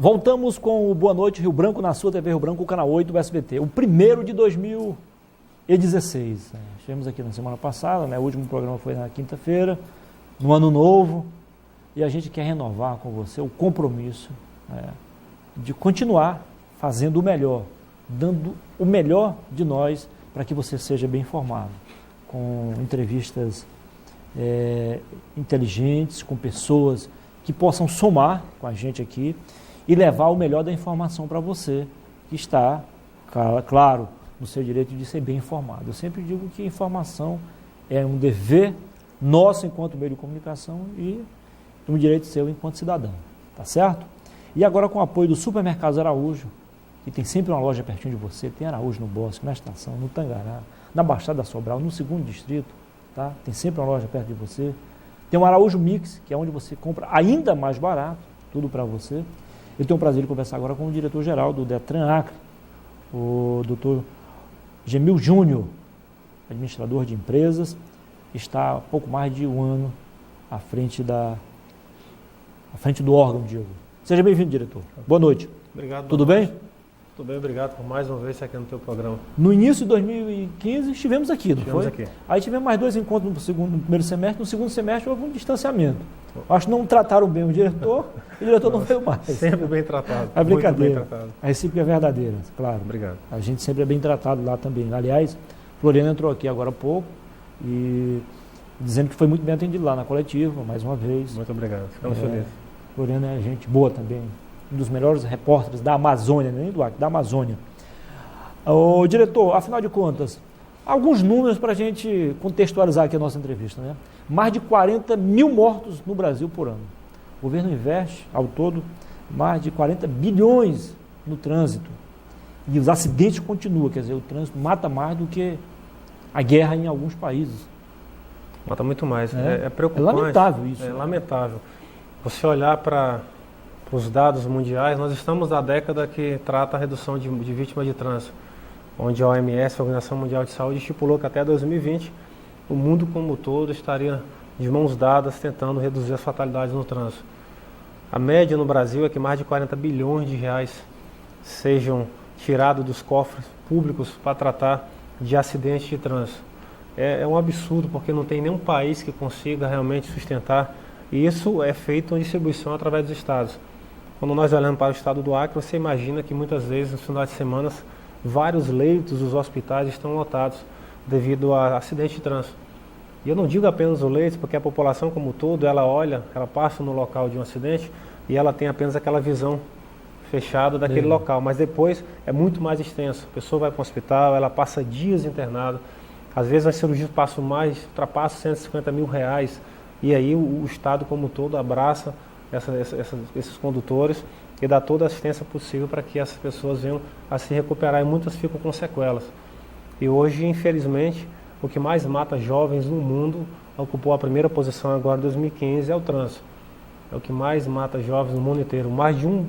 Voltamos com o Boa Noite Rio Branco na sua TV Rio Branco, o canal 8 do SBT. O primeiro de 2016. Estivemos aqui na semana passada, né? O último programa foi na quinta-feira, no ano novo. E a gente quer renovar com você o compromisso de continuar fazendo o melhor, dando o melhor de nós para que você seja bem informado. Com entrevistas inteligentes, com pessoas que possam somar com a gente aqui e levar o melhor da informação para você, que está, claro, no seu direito de ser bem informado. Eu sempre digo que informação é um dever nosso enquanto meio de comunicação e um direito seu enquanto cidadão, tá certo? E agora com o apoio do Supermercados Araújo, que tem sempre uma loja pertinho de você, tem Araújo no Bosque, na Estação, no Tangará, na Baixada Sobral, no 2º Distrito, tá? Tem sempre uma loja perto de você. Tem o Araújo Mix, que é onde você compra ainda mais barato, tudo para você. Eu tenho o prazer de conversar agora com o diretor-geral do Detran Acre, o Dr. Gemil Júnior, administrador de empresas, está há pouco mais de um ano à frente do órgão, Diego. Seja bem-vindo, diretor. Boa noite. Obrigado. Tudo bem? Tudo bem, obrigado por mais uma vez estar aqui no teu programa. No início de 2015 estivemos aqui, não foi? Aqui. Aí tivemos mais 2 encontros no primeiro semestre, no segundo semestre houve um distanciamento. Acho que não trataram bem o diretor não veio mais. Sempre bem tratado. É brincadeira. Muito bem tratado. A recíproca é verdadeira, claro. Obrigado. A gente sempre é bem tratado lá também. Aliás, Floriano entrou aqui agora há pouco e dizendo que foi muito bem atendido lá na coletiva, mais uma vez. Muito obrigado. Ficamos felizes. Floriano é gente boa também. Um dos melhores repórteres da Amazônia, nem do Acre, da Amazônia. Ô, diretor, afinal de contas, alguns números para a gente contextualizar aqui a nossa entrevista, né? Mais de 40 mil mortos no Brasil por ano. O governo investe, ao todo, mais de 40 bilhões no trânsito. E os acidentes continuam, quer dizer, o trânsito mata mais do que a guerra em alguns países. Mata muito mais. É preocupante. É lamentável isso. É lamentável. Você olhar para os dados mundiais, nós estamos na década que trata a redução de vítimas de trânsito, onde a OMS, a Organização Mundial de Saúde, estipulou que até 2020 o mundo como um todo estaria de mãos dadas tentando reduzir as fatalidades no trânsito. A média no Brasil é que mais de 40 bilhões de reais sejam tirados dos cofres públicos para tratar de acidentes de trânsito. É um absurdo, porque não tem nenhum país que consiga realmente sustentar, e isso é feito em distribuição através dos estados. Quando nós olhamos para o estado do Acre, você imagina que muitas vezes, nos finais de semana, vários leitos dos hospitais estão lotados devido a acidentes de trânsito. E eu não digo apenas os leitos, porque a população como um todo, ela passa no local de um acidente e ela tem apenas aquela visão fechada daquele local, mas depois é muito mais extenso. A pessoa vai para o hospital, ela passa dias internada, às vezes as cirurgias ultrapassam 150 mil reais, e aí o estado como um todo abraça esses condutores e dá toda a assistência possível para que essas pessoas venham a se recuperar, e muitas ficam com sequelas. E hoje, infelizmente, o que mais mata jovens no mundo, ocupou a primeira posição agora em 2015, é o trânsito. É o que mais mata jovens no mundo inteiro. Mais de 1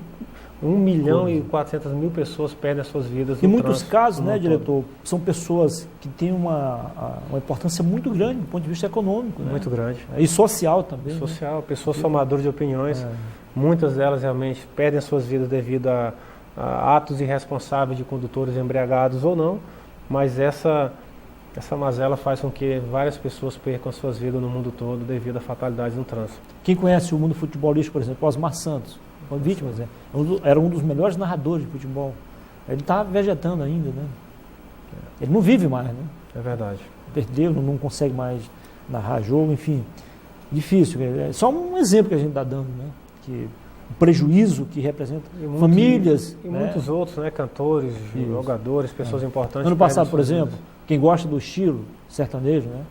milhão e 400 mil pessoas perdem as suas vidas no trânsito. Em muitos casos, né, diretor, são pessoas que têm uma importância muito grande do ponto de vista econômico. Muito grande. E social também. Social, né? Pessoas formadoras de opiniões. Muitas delas realmente perdem as suas vidas devido a atos irresponsáveis de condutores embriagados ou não, mas essa mazela faz com que várias pessoas percam suas vidas no mundo todo devido a fatalidades no trânsito. Quem conhece o mundo futebolístico, por exemplo, Osmar Santos, vítimas, era um dos melhores narradores de futebol. Ele está vegetando ainda, né? Ele não vive mais, né? É verdade. Perdeu, não consegue mais narrar jogo, enfim. Difícil. É só um exemplo que a gente está dando, né? Que o prejuízo que representa famílias. E muitos outros, né? Cantores, jogadores, pessoas importantes. Ano passado, por exemplo, quem gosta do estilo sertanejo, né?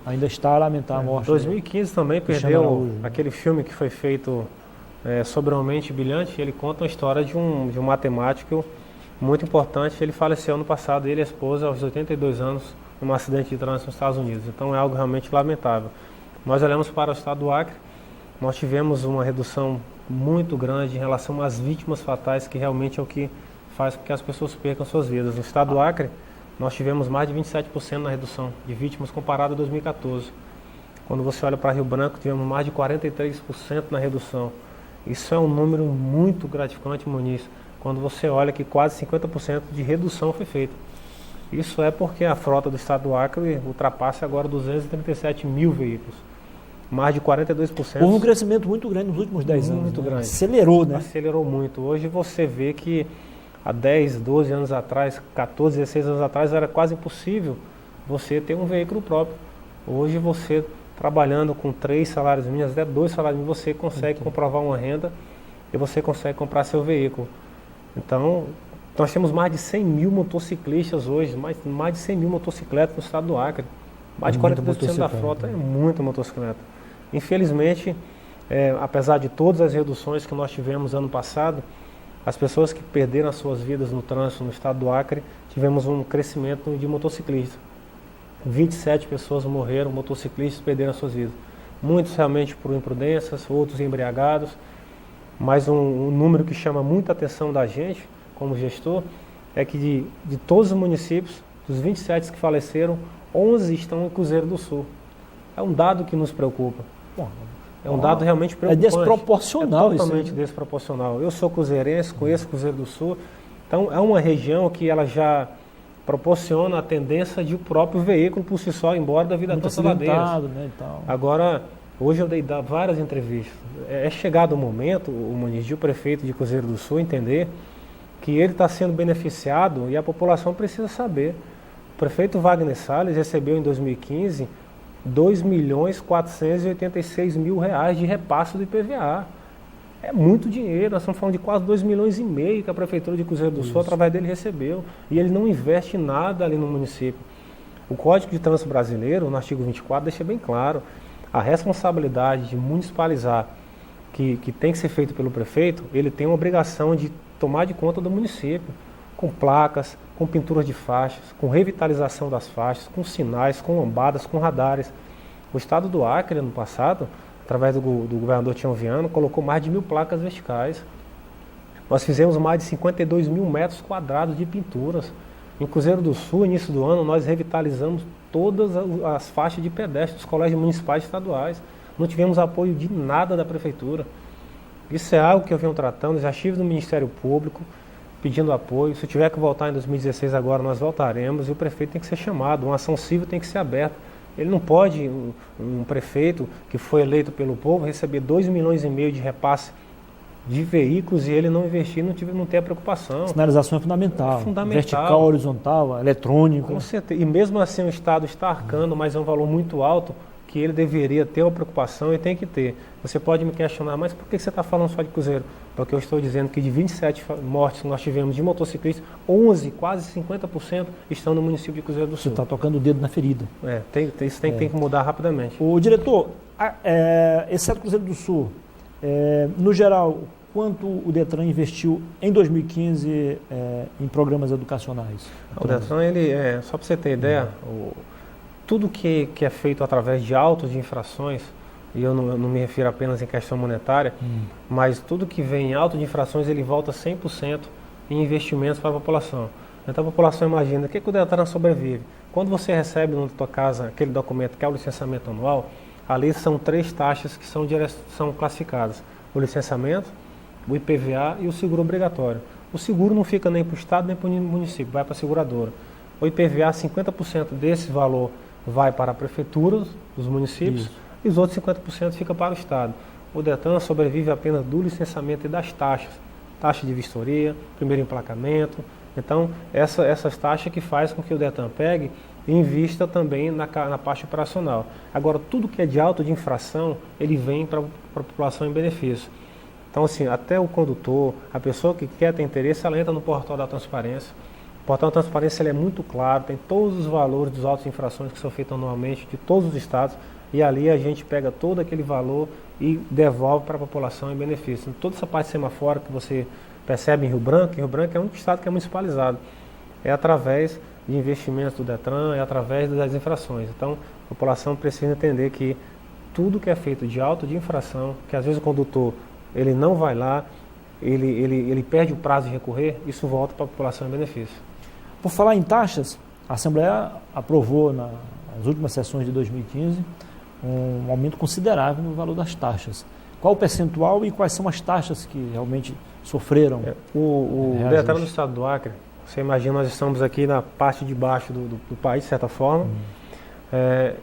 Ainda está a lamentar a morte. Em 2015 também perdeu aquele filme que foi feito sobre uma mente brilhante. Ele conta a história de um matemático muito importante. Ele faleceu ano passado, ele e a esposa, aos 82 anos, num acidente de trânsito nos Estados Unidos. Então é algo realmente lamentável. Nós olhamos para o estado do Acre, nós tivemos uma redução muito grande em relação às vítimas fatais, que realmente é o que faz com que as pessoas percam suas vidas. No estado do Acre, nós tivemos mais de 27% na redução de vítimas comparado a 2014. Quando você olha para Rio Branco, tivemos mais de 43% na redução. Isso é um número muito gratificante, Muniz, quando você olha que quase 50% de redução foi feita. Isso é porque a frota do estado do Acre ultrapassa agora 237 mil veículos. Mais de 42%. Houve um crescimento muito grande nos últimos 10 anos. Muito grande. Acelerou, né? Acelerou muito. Hoje você vê que há 10, 12 anos atrás, 14, 16 anos atrás, era quase impossível você ter um veículo próprio. Hoje você, trabalhando com 3 salários mínimos, até 2 salários mínimos, você consegue comprovar uma renda e você consegue comprar seu veículo. Então, nós temos mais de 100 mil motociclistas hoje, mais de 100 mil motocicletas no estado do Acre. Mais de 42% da frota é muita motocicleta. Infelizmente, apesar de todas as reduções que nós tivemos ano passado, as pessoas que perderam as suas vidas no trânsito no estado do Acre, tivemos um crescimento de motociclistas. 27 pessoas morreram, motociclistas perderam as suas vidas. Muitos realmente por imprudências, outros embriagados. Mas um número que chama muita atenção da gente, como gestor, é que de todos os municípios, dos 27 que faleceram, 11 estão em Cruzeiro do Sul. É um dado que nos preocupa. É um dado realmente preocupante. É desproporcional isso. É totalmente desproporcional. Eu sou cruzeirense, conheço Cruzeiro do Sul. Então é uma região que ela já proporciona a tendência de o próprio veículo por si só ir embora da vida toda ladeiras. Né, e tal. Agora, hoje eu dei várias entrevistas. É chegado o momento, o Muniz, o prefeito de Cruzeiro do Sul, entender que ele está sendo beneficiado e a população precisa saber. O prefeito Wagner Salles recebeu em 2015 R$ 2.486.000 de repasse do IPVA. É muito dinheiro, nós estamos falando de quase 2,5 milhões que a Prefeitura de Cruzeiro do Sul, através dele, recebeu. E ele não investe nada ali no município. O Código de Trânsito Brasileiro, no artigo 24, deixa bem claro a responsabilidade de municipalizar, que tem que ser feito pelo prefeito, ele tem uma obrigação de tomar de conta do município, com placas, com pinturas de faixas, com revitalização das faixas, com sinais, com lombadas, com radares. O estado do Acre, ano passado, através do governador Tião Viano, colocou mais de 1.000 placas verticais. Nós fizemos mais de 52 mil metros quadrados de pinturas. Em Cruzeiro do Sul, início do ano, nós revitalizamos todas as faixas de pedestre dos colégios municipais e estaduais. Não tivemos apoio de nada da Prefeitura. Isso é algo que eu venho tratando, já estive no Ministério Público pedindo apoio. Se tiver que voltar em 2016 agora, nós voltaremos e o prefeito tem que ser chamado, uma ação civil tem que ser aberta. Ele não pode, um prefeito que foi eleito pelo povo, receber 2,5 milhões de repasse de veículos e ele não investir, não ter a preocupação. Sinalização é fundamental. Vertical, horizontal, eletrônico. Com certeza. E mesmo assim o Estado está arcando, mas é um valor muito alto que ele deveria ter uma preocupação e tem que ter. Você pode me questionar, mas por que você está falando só de Cruzeiro? Porque eu estou dizendo que de 27 mortes que nós tivemos de motociclistas, 11, quase 50% estão no município de Cruzeiro do Sul. Você está tocando o dedo na ferida. Isso tem que mudar rapidamente. O diretor, exceto Cruzeiro do Sul, no geral, quanto o Detran investiu em 2015 em programas educacionais? O Detran, só para você ter ideia, tudo que é feito através de autos de infrações, e eu não me refiro apenas em questão monetária, mas tudo que vem em auto de infrações, ele volta 100% em investimentos para a população. Então a população imagina, o que o Detran sobrevive? Quando você recebe na tua casa aquele documento que é o licenciamento anual, ali são 3 taxas que são classificadas. O licenciamento, o IPVA e o seguro obrigatório. O seguro não fica nem para o Estado nem para o município, vai para a seguradora. O IPVA, 50% desse valor vai para a prefeitura dos municípios. Isso. E os outros 50% fica para o Estado. O Detran sobrevive apenas do licenciamento e das taxas. Taxa de vistoria, primeiro emplacamento. Então, essas taxas que faz com que o Detran pegue e invista também na parte operacional. Agora, tudo que é de auto de infração, ele vem para a população em benefício. Então, assim, até o condutor, a pessoa que quer ter interesse, ela entra no portal da transparência. O portal da transparência ele é muito claro, tem todos os valores dos autos de infrações que são feitos anualmente de todos os estados, e ali a gente pega todo aquele valor e devolve para a população em benefício. Toda essa parte semafórica que você percebe em Rio Branco é o único estado que é municipalizado. É através de investimentos do Detran, é através das infrações. Então, a população precisa entender que tudo que é feito de auto de infração, que às vezes o condutor ele não vai lá, ele perde o prazo de recorrer, isso volta para a população em benefício. Por falar em taxas, a Assembleia aprovou nas últimas sessões de 2015 um aumento considerável no valor das taxas. Qual o percentual e quais são as taxas que realmente sofreram? O Detran do estado do Acre, você imagina, nós estamos aqui na parte de baixo do país, de certa forma,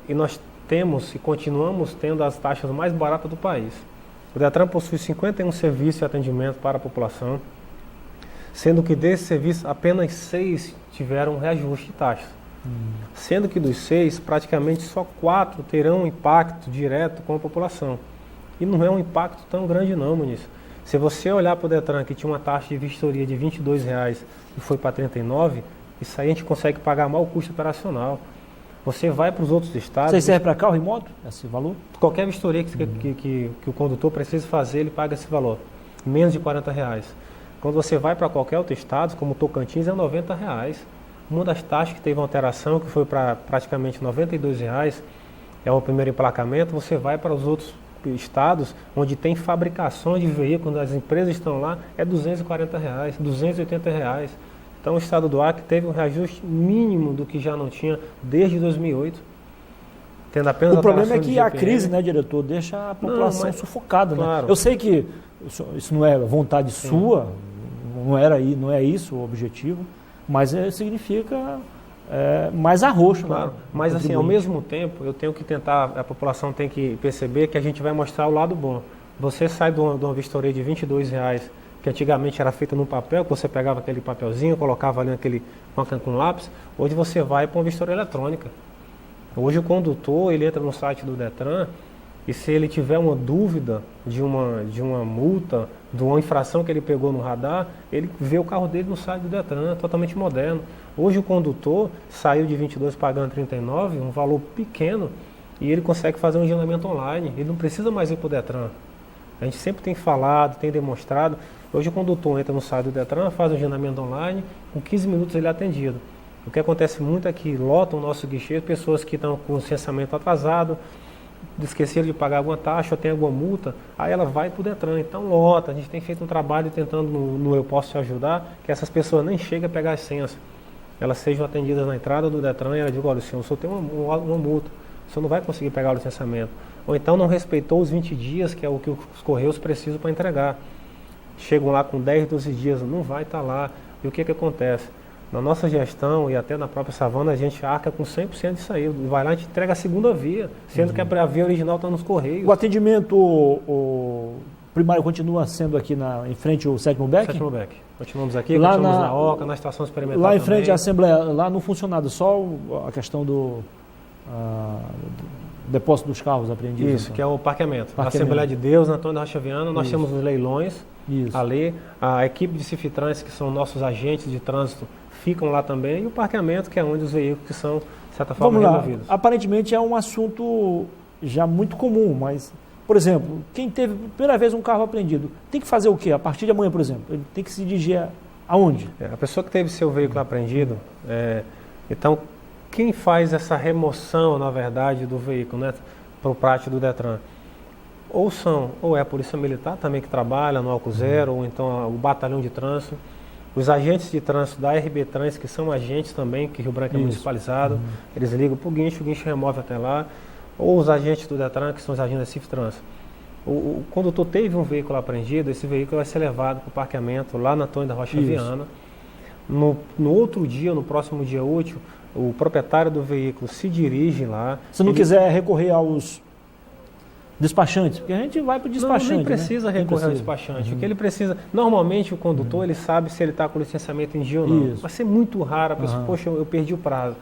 e nós temos e continuamos tendo as taxas mais baratas do país. O Detran possui 51 serviços de atendimento para a população, sendo que desses serviços apenas 6 tiveram reajuste de taxas. Sendo que dos 6, praticamente só 4 terão um impacto direto com a população. E não é um impacto tão grande não, Muniz. Se você olhar para o Detran, que tinha uma taxa de vistoria de R$ 22,00 e foi para R$ 39,00, isso aí a gente consegue pagar mal o custo operacional. Você vai para os outros estados... Você serve para carro e moto, esse valor? Qualquer vistoria que o condutor precisa fazer, ele paga esse valor. Menos de R$ 40,00. Quando você vai para qualquer outro estado, como Tocantins, é R$ 90,00. Uma das taxas que teve uma alteração, que foi para praticamente R$ 92,00, é o primeiro emplacamento. Você vai para os outros estados, onde tem fabricações de veículos, as empresas estão lá, é R$ 240,00, R$ 280,00. Então o estado do Acre teve um reajuste mínimo do que já não tinha desde 2008. Tendo apenas o problema é que a GPM. crise, né, diretor, deixa a população sufocada. Claro. Né? Eu sei que isso não é vontade sua, não é isso o objetivo, mas significa mais arroxo. Claro, né, mas assim, ao mesmo tempo, eu tenho que tentar, a população tem que perceber que a gente vai mostrar o lado bom. Você sai de uma vistoria de R$ 22,00, que antigamente era feita num papel, que você pegava aquele papelzinho, colocava ali com lápis, hoje você vai para uma vistoria eletrônica. Hoje o condutor, ele entra no site do Detran, e se ele tiver uma dúvida de uma multa, de uma infração que ele pegou no radar, ele vê o carro dele no site do Detran, totalmente moderno. Hoje o condutor saiu de 22 pagando 39, um valor pequeno, e ele consegue fazer um agendamento online. Ele não precisa mais ir para o Detran. A gente sempre tem falado, tem demonstrado. Hoje o condutor entra no site do Detran, faz um agendamento online, com 15 minutos ele é atendido. O que acontece muito é que lotam o nosso guichê pessoas que estão com o licenciamento atrasado, esqueceram de pagar alguma taxa ou tem alguma multa, aí ela vai para o Detran. Então lota, a gente tem feito um trabalho tentando no Eu Posso Te Ajudar, que essas pessoas nem chegam a pegar a senha. Elas sejam atendidas na entrada do Detran e ela diga, olha, senhor, o senhor tem uma multa, o senhor não vai conseguir pegar o licenciamento. Ou então não respeitou os 20 dias, que é o que os Correios precisam para entregar. Chegam lá com 10, 12 dias, não vai estar lá. E o que acontece? Na nossa gestão e até na própria Savana, a gente arca com 100% disso aí. Vai lá e a gente entrega a segunda via, sendo que a via original está nos Correios. O atendimento primário continua sendo aqui em frente ao 7º BEC? 7º BEC. Continuamos aqui, lá continuamos na OCA, na estação experimental lá em também. frente à Assembleia, lá não funcionava só a questão do depósito dos carros apreendidos? Isso, então. que é o parqueamento. Na Assembleia de Deus, na Antônio da Rocha Viana, nós temos os leilões ali. A equipe de Ciftrans, que são nossos agentes de trânsito, ficam lá também. E o parqueamento, que é onde os veículos que são, de certa forma, removidos. Aparentemente é um assunto já muito comum, mas, por exemplo, quem teve pela primeira vez um carro apreendido, tem que fazer o quê? A partir de amanhã, por exemplo, ele tem que se dirigir aonde? A pessoa que teve seu veículo apreendido, então, quem faz essa remoção, na verdade, do veículo, né, para o pátio do Detran? Ou é a Polícia Militar também que trabalha no Álcool Zero, ou então o Batalhão de Trânsito, os agentes de trânsito da RB Trans, que são agentes também, que Rio Branco é municipalizado, eles ligam para o guincho remove até lá, ou os agentes do Detran, que são os agentes da Ciftrans. O condutor teve um veículo apreendido, esse veículo vai ser levado para o parqueamento lá na Antônio da Rocha Viana. No outro dia, no próximo dia útil, o proprietário do veículo se dirige lá. Se não quiser recorrer aos despachantes, porque a gente vai para o despachante. Não, nem precisa recorrer ao ao despachante. O que ele precisa, normalmente o condutor ele sabe se ele está com licenciamento em dia ou não. Vai ser muito raro a pessoa, poxa, eu perdi o prazo.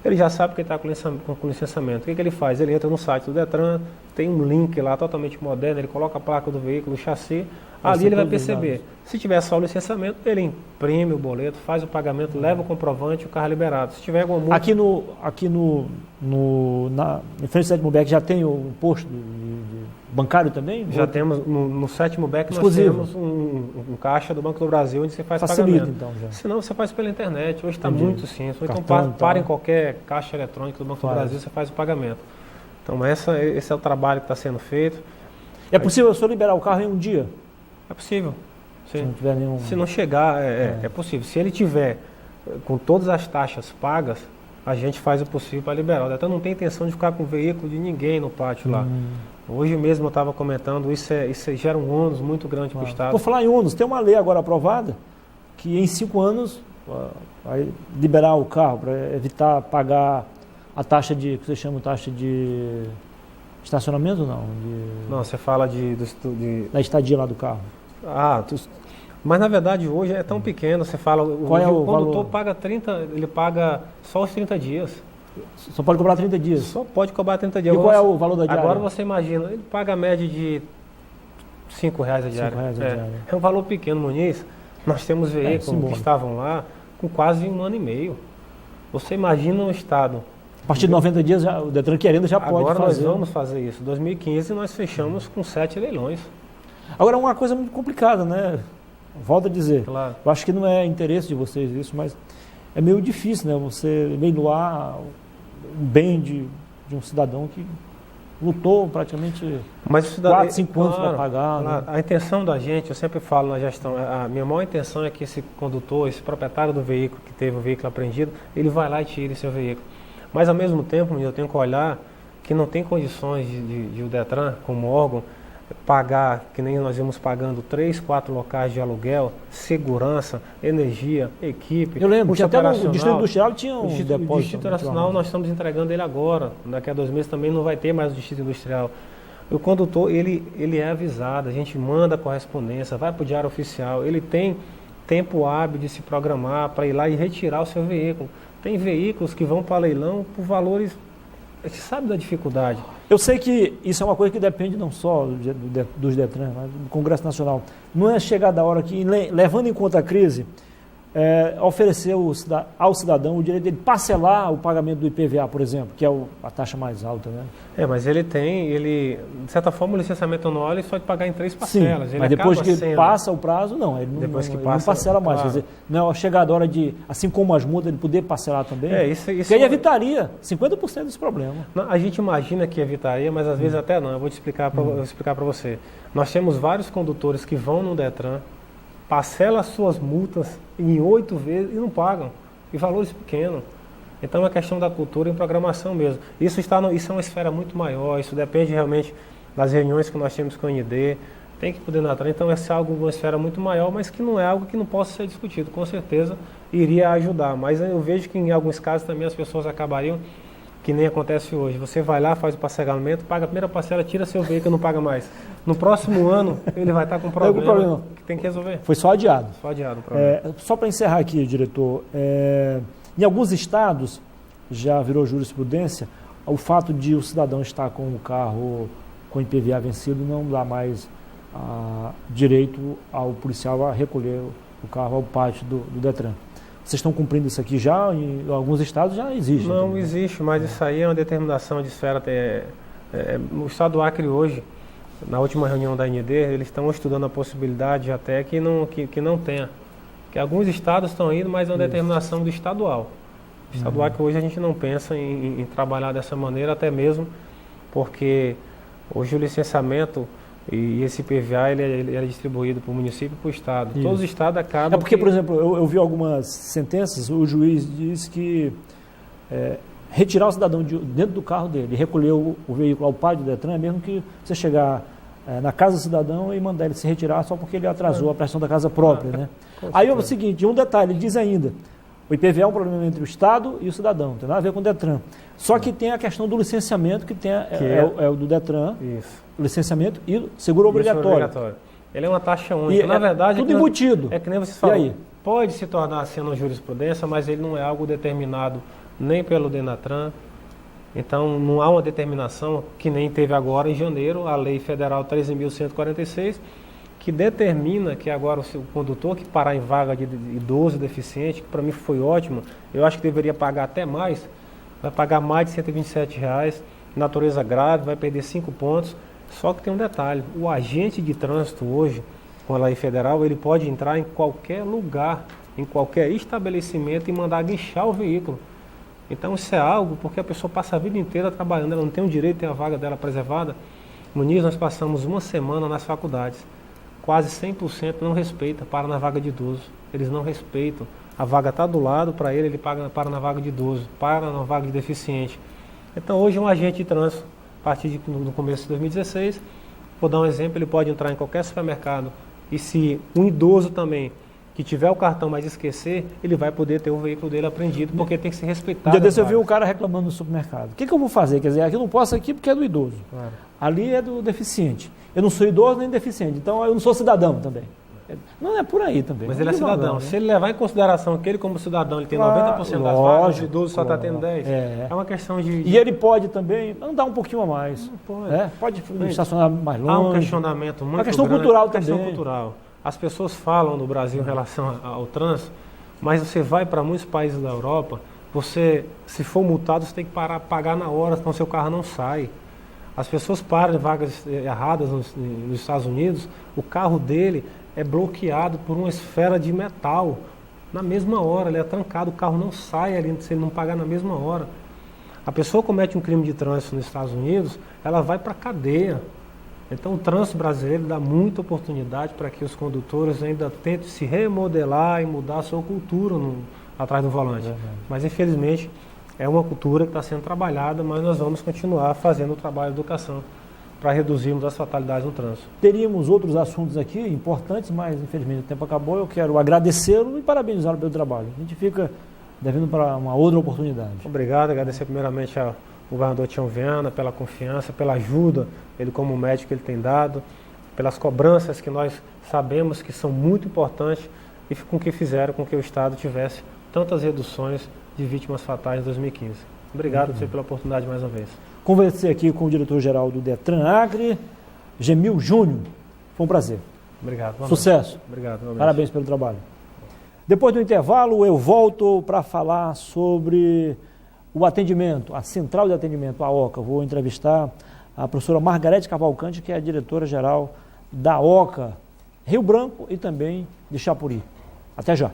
Ele já sabe que ele está com licenciamento. O que ele faz? Ele entra no site do Detran, tem um link lá totalmente moderno, ele coloca a placa do veículo, o chassi, ali ele vai perceber. Se tiver só o licenciamento, ele imprime o boleto, faz o pagamento, leva o comprovante e o carro é liberado. Se tiver alguma multa... Aqui em frente ao 7º BEC já tem um posto bancário também? Já temos, no 7º BEC exclusivo. Nós temos um caixa do Banco do Brasil onde você faz Facilita, pagamento. Então, já. Senão você faz pela internet, hoje está muito simples. Cartão, então para em qualquer caixa eletrônica do Banco do Brasil, você faz o pagamento. Então esse é o trabalho que está sendo feito. É possível o senhor liberar o carro em um dia? É possível. Se não tiver nenhum... Se não chegar, é possível. Se ele tiver com todas as taxas pagas, a gente faz o possível para liberar. Até não tem intenção de ficar com o veículo de ninguém no pátio lá. Hoje mesmo eu estava comentando, isso gera um ônus muito grande para o Estado. Por falar em ônus, tem uma lei agora aprovada que em 5 anos vai liberar o carro para evitar pagar a taxa que você chama taxa de estacionamento, não? Não, você fala da estadia lá do carro. Mas na verdade hoje é tão pequeno, você fala, o condutor paga 30, ele paga só os 30 dias. Só pode cobrar 30 dias? Só pode cobrar 30 dias. E qual é o valor da diária? Agora você imagina, ele paga a média de R$5 a diária. É um valor pequeno, Muniz. Nós temos veículos que estavam lá com quase 1 ano e meio. Você imagina o Estado. A partir de 90 dias, o Detran querendo já pode fazer. Agora nós vamos fazer isso. Em 2015 nós fechamos com 7 leilões. Agora, uma coisa muito complicada, né? Volto a dizer. Claro. Eu acho que não é interesse de vocês isso, mas é meio difícil, né? Você leiloar um bem de um cidadão que lutou praticamente 4, 5 anos para pagar. Né? A intenção da gente, eu sempre falo na gestão, a minha maior intenção é que esse condutor, esse proprietário do veículo que teve o veículo apreendido, ele vai lá e tire seu veículo. Mas ao mesmo tempo, eu tenho que olhar que não tem condições de o Detran, como órgão, pagar, que nem nós íamos pagando 3, 4 locais de aluguel, segurança, energia, equipe. Eu lembro, até o Distrito Industrial tinha um depósito. O Distrito Nacional nós estamos entregando ele agora. Daqui a 2 meses também não vai ter mais o Distrito Industrial. O condutor, ele é avisado, a gente manda a correspondência, vai para o diário oficial, ele tem tempo hábil de se programar para ir lá e retirar o seu veículo. Tem veículos que vão para leilão por valores, a gente sabe da dificuldade. Eu sei que isso é uma coisa que depende não só dos Detran, mas do Congresso Nacional. Não é chegada a hora que, levando em conta a crise, oferecer ao cidadão o direito de parcelar o pagamento do IPVA, por exemplo, que é a taxa mais alta, né? Mas de certa forma, o licenciamento anual ele só pode pagar em 3 parcelas. Sim, mas depois que passa o prazo, não, ele não parcela mais. Claro. Quer dizer, não é chegada a hora de, assim como as multas, ele poder parcelar também. Isso porque aí evitaria 50% desse problema. Não, a gente imagina que evitaria, mas às vezes até não. Eu vou te explicar para você. Nós temos vários condutores que vão no Detran, parcela as suas multas em 8 vezes e não pagam, e valores pequenos. Então é questão da cultura e programação mesmo. Isso é uma esfera muito maior, isso depende realmente das reuniões que nós temos com a UNID, tem que poder na então é algo, uma esfera muito maior, mas que não é algo que não possa ser discutido, com certeza iria ajudar, mas eu vejo que em alguns casos também as pessoas acabariam, que nem acontece hoje, você vai lá, faz o parcelamento, paga a primeira parcela, tira seu veículo e não paga mais. No próximo ano, ele vai estar com problema que tem que resolver. Foi só adiado. Só adiado o problema. Só para encerrar aqui, diretor, em alguns estados, já virou jurisprudência, o fato de o cidadão estar com o carro com IPVA vencido não dá mais direito ao policial a recolher o carro ao pátio do Detran. Vocês estão cumprindo isso aqui já? Em alguns estados já existe. Não também. Existe, mas isso aí é uma determinação de esfera. O estado do Acre hoje, na última reunião da AND, eles estão estudando a possibilidade até que não tenha. Que alguns estados estão indo, mas é uma determinação do estadual. O estado do Acre hoje a gente não pensa em trabalhar dessa maneira, até mesmo porque hoje o licenciamento e esse IPVA ele é distribuído para o município e para o estado. Isso. Todos os estados acabam... porque, por exemplo, eu vi algumas sentenças, o juiz diz que retirar o cidadão dentro do carro dele, recolher o veículo ao pátio do Detran, mesmo que você chegar na casa do cidadão e mandar ele se retirar só porque ele atrasou a prestação da casa própria. Né? Aí é o seguinte, um detalhe, ele diz ainda, o IPVA é um problema entre o Estado e o cidadão, não tem nada a ver com o Detran. Só que tem a questão do licenciamento, que é o do Detran, o licenciamento e o seguro obrigatório. Ele é uma taxa única. Na verdade, tudo embutido. É que nem você falou. E aí? Pode se tornar sendo jurisprudência, mas ele não é algo determinado nem pelo Denatran. Então, não há uma determinação, que nem teve agora em janeiro, a Lei Federal 13.146, que determina que agora o condutor que parar em vaga de idoso deficiente, que para mim foi ótimo, eu acho que deveria pagar até mais, vai pagar mais de R$ 127, natureza grave, vai perder 5 pontos. Só que tem um detalhe, o agente de trânsito hoje, com a lei federal, ele pode entrar em qualquer lugar, em qualquer estabelecimento e mandar guinchar o veículo. Então isso é algo, porque a pessoa passa a vida inteira trabalhando, ela não tem o direito de ter a vaga dela preservada. Muniz, nós passamos uma semana nas faculdades, quase 100% não respeita, para na vaga de idoso. Eles não respeitam. A vaga está do lado, para ele para na vaga de idoso, para na vaga de deficiente. Então hoje um agente de trânsito, partir do começo de 2016. Vou dar um exemplo, ele pode entrar em qualquer supermercado e se um idoso também que tiver o cartão, mas esquecer, ele vai poder ter o veículo dele apreendido, porque tem que ser respeitado. Um dia desse eu vi o cara reclamando no supermercado. O que eu vou fazer? Quer dizer, aqui eu não posso aqui porque é do idoso. Claro. Ali é do deficiente. Eu não sou idoso nem deficiente, então eu não sou cidadão também. Não é por aí também. Mas ele é cidadão. Problema, Se ele levar em consideração que ele, como cidadão, ele tem 90% das vagas, o idoso só está tendo 10%. É uma questão de... E ele pode também andar um pouquinho a mais. Pode estacionar mais longe. Há um questionamento muito grande. A questão cultural também. Questão cultural. As pessoas falam no Brasil em relação ao trânsito, mas você vai para muitos países da Europa, você, se for multado, você tem que pagar na hora, senão seu carro não sai. As pessoas param em vagas erradas nos Estados Unidos, o carro dele é bloqueado por uma esfera de metal. Na mesma hora, ele é trancado, o carro não sai ali se ele não pagar na mesma hora. A pessoa comete um crime de trânsito nos Estados Unidos, ela vai para a cadeia. Então o trânsito brasileiro dá muita oportunidade para que os condutores ainda tentem se remodelar e mudar a sua cultura atrás do volante. Mas infelizmente é uma cultura que está sendo trabalhada, mas nós vamos continuar fazendo o trabalho de educação para reduzirmos as fatalidades no trânsito. Teríamos outros assuntos aqui importantes, mas infelizmente o tempo acabou. Eu quero agradecê-lo e parabenizá-lo pelo trabalho. A gente fica devendo para uma outra oportunidade. Obrigado, agradecer primeiramente ao governador Tião Viana pela confiança, pela ajuda, ele como médico ele tem dado, pelas cobranças que nós sabemos que são muito importantes e com que fizeram com que o Estado tivesse tantas reduções de vítimas fatais em 2015. Obrigado a você pela oportunidade mais uma vez. Conversei aqui com o diretor-geral do Detran Acre, Gemil Júnior. Foi um prazer. Obrigado. Sucesso. Obrigado. Parabéns pelo trabalho. Depois do intervalo, eu volto para falar sobre o atendimento, a central de atendimento, a OCA. Vou entrevistar a professora Margarete Cavalcante, que é a diretora-geral da OCA Rio Branco e também de Chapuri. Até já.